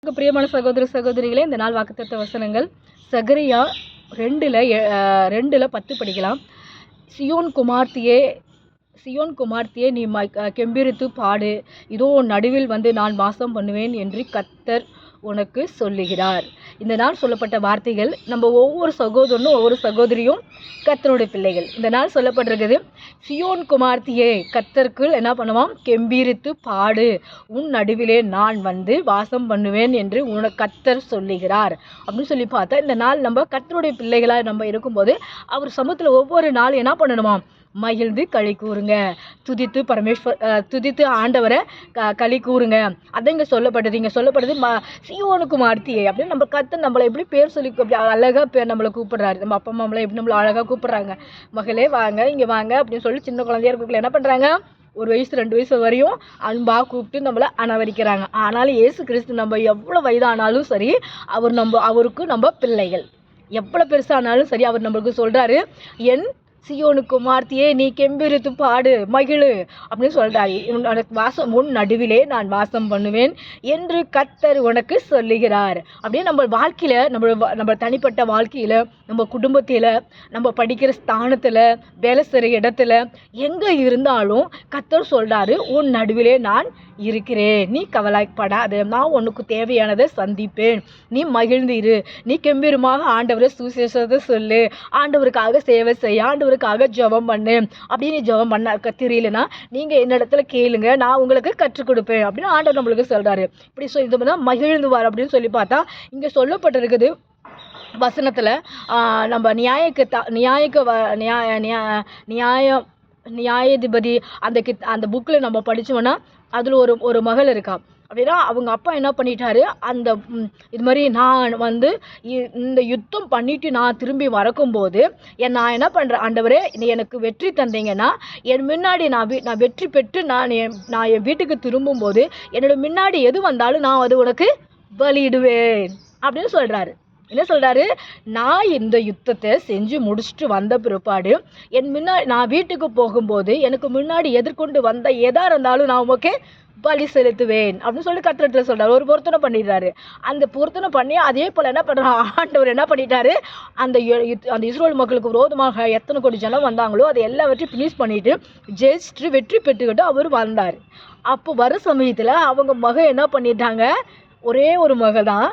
பிரியமான சகோதர சகோதரிகளே, இந்த நாள் வாக்குத்தத்த வசனங்கள் சகரியா 2:10 படிக்கலாம். சியோன் குமார்த்தியே நீ கெம்பீரித்து பாடு, இதோ நடுவில் நான் வாசம் பண்ணுவேன் என்று கர்த்தர் உனக்கு சொல்லுகிறார். இந்த நாள் சொல்லப்பட்ட வார்த்தைகள் நம்ம ஒவ்வொரு சகோதரனும் ஒவ்வொரு சகோதரியும் கர்த்தருடைய பிள்ளைகள். இந்த நாள் சொல்லப்பட்டிருக்குது, சியோன் குமார்த்தியே கர்த்தருக்குள் என்ன பண்ணுவான், கெம்பீரித்து பாடு, உன் நடுவிலே நான் வாசம் பண்ணுவேன் என்று கர்த்தர் சொல்லுகிறார் அப்படின்னு சொல்லி பார்த்தா, இந்த நாள் நம்ம கர்த்தருடைய பிள்ளைகளாக நம்ம இருக்கும்போது அவர் சமூகத்தில் ஒவ்வொரு நாள் என்ன பண்ணணுமா, மகிழ்ந்து களி கூறுங்க, துதித்து ஆண்டவரை களி கூறுங்க. அதை இங்கே சொல்லப்படுது சியோனு குமார்த்தியே அப்படின்னு நம்ம கர்த்தர் நம்மளை எப்படி பேர் சொல்லி அப்படி அழகாக பேர் நம்மளை கூப்பிடுறாரு. நம்ம அப்பா அம்மாவளை எப்படி நம்மளை அழகாக கூப்பிடுறாங்க, மகளே வாங்க இங்கே வாங்க அப்படின்னு சொல்லி சின்ன குழந்தையா இருக்கக்குள்ள என்ன பண்ணுறாங்க, 1 வயசு 2 வயசு வரையும் அன்பாக கூப்பிட்டு நம்மளை அணவரிக்கிறாங்க. ஆனாலும் இயேசு கிறிஸ்து நம்ம எவ்வளோ வயதானாலும் சரி அவருக்கு நம்ம பிள்ளைகள். எவ்வளோ பெருசானாலும் சரி அவர் நம்மளுக்கு சொல்கிறாரு, என் சியோனு குமார்த்தியே நீ கெம்பீரித்து பாடு மகிழு அப்படின்னு சொல்றாரு. உன் நடுவிலே நான் வாசம் பண்ணுவேன் என்று கர்த்தர் உனக்கு சொல்லுகிறார். அப்படியே நம்ம வாழ்க்கையில நம்ம தனிப்பட்ட வாழ்க்கையில, நம்ம குடும்பத்தில, நம்ம படிக்கிற ஸ்தானத்துல, வேலை செய்கிற இடத்துல எங்க இருந்தாலும் கர்த்தர் சொல்றாரு, உன் நடுவிலே நான் இருக்கிறேன், நீ கவலைப்படாது, நான் உனக்கு தேவையானதை சந்திப்பேன், நீ மகிழ்ந்து இரு, நீ கெம்பீரமாக ஆண்டவரை சுவிசேஷத்தை சொல்லு, ஆண்டவருக்காக சேவை செய்ய, ஆண்டவருக்காக ஜெபம் பண்ணு. அப்படின்னு ஜெபம் பண்ண தெரியலனா நீங்க என்னிடத்துல கேளுங்க, நான் உங்களுக்கு கற்றுக் கொடுப்பேன் அப்படின்னு ஆண்டவர் நம்மளுக்கு சொல்றாரு. இப்படி சொல்லி மகிழ்ந்துவார் அப்படின்னு சொல்லி பார்த்தா இங்க சொல்லப்பட்டிருக்குது வசனத்துல, நம்ம நியாயாதிபதி அந்த புக்கில் நம்ம படித்தோம்னா அதில் ஒரு மகள் இருக்கா. அப்படின்னா அவங்க அப்பா என்ன பண்ணிட்டாரு, இது மாதிரி நான் இந்த யுத்தம் பண்ணிட்டு நான் திரும்பி வரக்கும்போது நான் என்ன பண்ணுறேன், ஆண்டவரே எனக்கு வெற்றி தந்தீங்கன்னா என் முன்னாடி நான் வெற்றி பெற்று நான் என் வீட்டுக்கு திரும்பும்போது என்னோட முன்னாடி எது வந்தாலும் நான் அது உனக்கு பலியிடுவேன் அப்படின்னு சொல்கிறாரு. என்ன சொல்கிறாரு, நான் இந்த யுத்தத்தை செஞ்சு முடிச்சுட்டு வந்த பிற்பாடு நான் வீட்டுக்கு போகும்போது எனக்கு முன்னாடி எதிர்கொண்டு வந்த எதா இருந்தாலும் நான் உமக்கு பலி செலுத்துவேன் அப்படின்னு சொல்லி கர்த்தர் சொல்றாரு. ஒரு பொருத்தனை பண்ணிடுறாரு. அந்த பொருத்தனை பண்ணி அதே போல் என்ன பண்ணுறாரு, ஆண்டவர் என்ன பண்ணிட்டாரு, அந்த இஸ்ரேல் மக்களுக்கு விரோதமாக எத்தனை கோடி ஜனம் வந்தாங்களோ அதை எல்லாவற்றையும் ஃபினிஷ் பண்ணிட்டு ஜெயிச்சுட்டு வெற்றி பெற்றுக்கிட்டு அவர் வந்தார். அப்போ வர சமயத்தில் அவங்க மகன் என்ன பண்ணிட்டாங்க, ஒரே ஒரு மகள் தான்,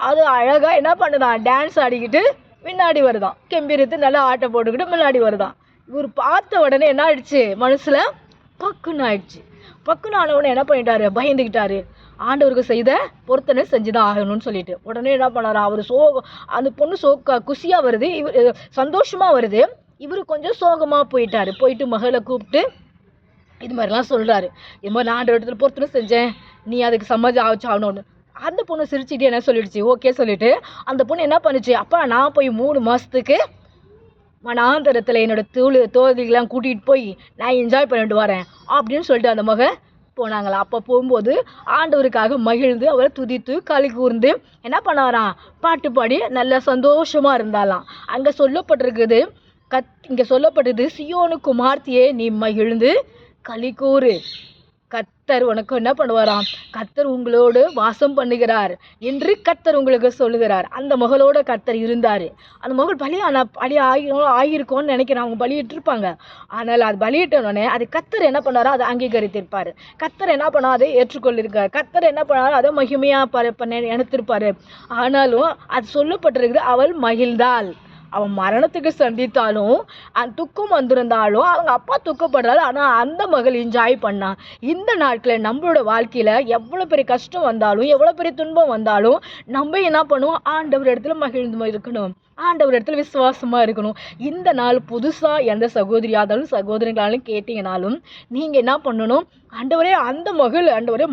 அது அழகாக என்ன பண்ணுதான், டான்ஸ் ஆடிக்கிட்டு முன்னாடி வருதான், கெம்பீரித்து நல்லா ஆட்டை போட்டுக்கிட்டு முன்னாடி வருதான். இவர் பார்த்த உடனே என்ன ஆயிடுச்சு, மனசில் பக்குன்னு ஆயிடுச்சு. பக்குன்னு ஆனவுடனே என்ன பண்ணிட்டாரு, பயந்துக்கிட்டாரு, ஆண்டவருக்கு செய்த பொருத்தனை செஞ்சுதான் ஆகணும்னு சொல்லிட்டு உடனே என்ன பண்ணாரு, அவர் அந்த பொண்ணு குஷியாக வருது, இவர் சந்தோஷமாக வருது, இவர் கொஞ்சம் சோகமாக போயிட்டு மகளை கூப்பிட்டு இது மாதிரிலாம் சொல்கிறாரு, இது மாதிரி நான் ஆண்டவரத்தில் பொருத்தனை செஞ்சேன், நீ அதுக்கு சம்மதி ஆகணும்னு. அந்த பொண்ணு சிரிச்சுட்டு என்ன சொல்லிடுச்சு, ஓகே சொல்லிட்டு அந்த பொண்ணு என்ன பண்ணுச்சு, அப்பா நான் போய் 3 மாதத்துக்கு மனாந்தரத்தில் என்னோட தோழிகள்லாம் கூட்டிகிட்டு போய் நான் என்ஜாய் பண்ணிட்டு வரேன் அப்படின்னு சொல்லிட்டு அந்த மகன் போனாங்களா. அப்போ போகும்போது ஆண்டவருக்காக மகிழ்ந்து அவரை துதித்து களி கூர்ந்து என்ன பண்ணாராம், பாட்டு பாடி நல்ல சந்தோஷமாக இருந்தாலாம். அங்கே சொல்லப்பட்டிருக்குது, இங்கே சொல்லப்பட்டது, சியோனு குமார்த்தியே நீ மகிழ்ந்து களி கூறு, கர்த்தர் உனக்கு என்ன பண்ணுவாராம், கர்த்தர் உங்களோடு வாசம் பண்ணுகிறார் என்று கர்த்தர் உங்களுக்கு சொல்லுகிறார். அந்த மகளோட கர்த்தர் இருந்தார். அந்த மகள் பலி ஆகியிருக்கோன்னு நினைக்கிறேன், அவங்க பலியிட்டிருப்பாங்க. ஆனால் அது பலியிட்டோடனே அது கர்த்தர் என்ன பண்ணாரோ அதை அங்கீகரித்திருப்பார். கர்த்தர் என்ன பண்ணாரோ அதை ஏற்றுக்கொள்ளிருக்கார். கர்த்தர் என்ன பண்ணாரோ அதை மகிமையாக நினைத்திருப்பார். ஆனாலும் அது சொல்லப்பட்டிருக்குது, அவள் மகிழ்ந்தாள். அவன் மரணத்துக்கு சந்தித்தாலும் துக்கம் வந்திருந்தாலும் அவங்க அப்பா துக்கப்படுறாரு, ஆனால் அந்த மகள் என்ஜாய் பண்ணான். இந்த நாட்களில் நம்மளோட வாழ்க்கையில் எவ்வளோ பெரிய கஷ்டம் வந்தாலும் எவ்வளோ பெரிய துன்பம் வந்தாலும் நம்ம என்ன பண்ணுவோம், ஆண்டவர் இடத்துல மகிழ்ந்து இருக்கணும், ஆண்டவர் இடத்துல விசுவாசமாக இருக்கணும். இந்த நாள் புதுசாக எந்த சகோதரியாதாலும் சகோதரிகளாலும் கேட்டீங்கனாலும் நீங்கள் என்ன பண்ணணும், ஆண்டவரே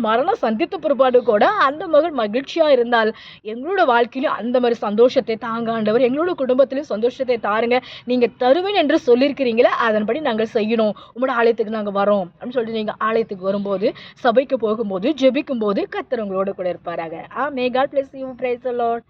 மரணம் சந்தித்த பிற்பாடு கூட அந்த மகள் மகிழ்ச்சியாக இருந்தால் எங்களோட வாழ்க்கையிலும் அந்த மாதிரி சந்தோஷத்தை தாங்க ஆண்டவர், எங்களோட குடும்பத்திலையும் சந்தோஷத்தை தாருங்க, நீங்கள் தருவேன் என்று சொல்லியிருக்கிறீங்களே அதன்படி நாங்கள் செய்யணும், உங்களோட ஆலயத்துக்கு நாங்கள் வரோம் அப்படின்னு சொல்லிட்டு நீங்கள் ஆலயத்துக்கு வரும்போது, சபைக்கு போகும்போது, ஜெபிக்கும் போது கர்த்தர் உங்களோட கூட இருப்பாராக. May God bless you. Praise the Lord.